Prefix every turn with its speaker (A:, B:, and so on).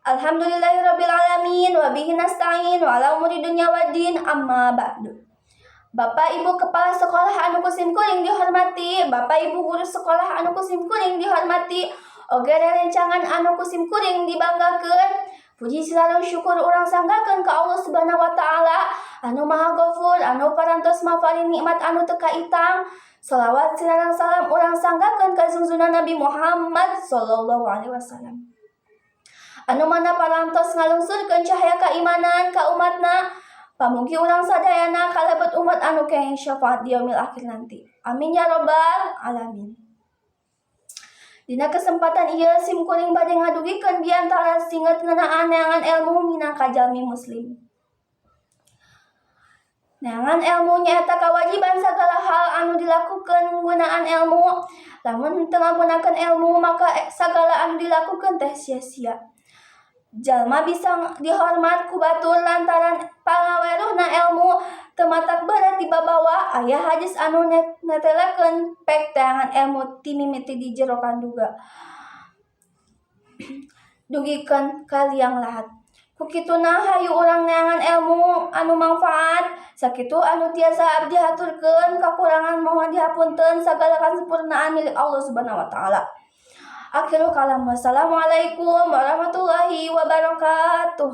A: Alhamdulillahirabbil alamin wa bihi nasta'in wa ala umuri dunya waddin amma ba'du. Bapak Ibu kepala sekolah anu kusim kuring dihormati, Bapak Ibu guru sekolah anu kusim kuring dihormati, oge rerencangan anu kusim kuring dibanggakeun. Puji sareng syukur urang sanggakeun ka Allah Subhanahu wa taala anu Maha Ghafur, anu parantos maparin nikmat anu teu kaitang. Shalawat sareng salam urang sanggakeun ka junjungan Nabi Muhammad sallallahu alaihi wasallam. Anu mana parantos ngalungsurkeun cahaya keimanan ka umatna, pamugi urang sadayana kalebet umat anu kenging syafaat di yaumil akhir nanti. Amin ya rabbal alamin. Dina kesempatan ieu sim kuring bade ngadugikeun di antara singet ngeunaan neangan ilmu minangka jalmi muslim. Neangan ilmu nyaeta kawajiban sagala hal anu dilakukeun ngeunaan ilmu. Lamun teu ngagunakeun ilmu maka sagala anu dilakukeun teh sia-sia. Jalma bisa dihormat ku batur lantaran pangaweruhna ilmu teu matak berat dibabawa. Aya hadis anu netelakeun pek teangan ilmu ti mimiti di jero kanduga dugikeun ka liang lahat. Kukituna hayu urang neangan ilmu anu mangfaat, sakitu anu tiasa abdi haturkeun, kakurangan mohon dihapunten, sagala kasempurnaan milik Allah Subhanahu wa taala. Akhirul kalam. Wassalamualaikum warahmatullahi wabarakatuh.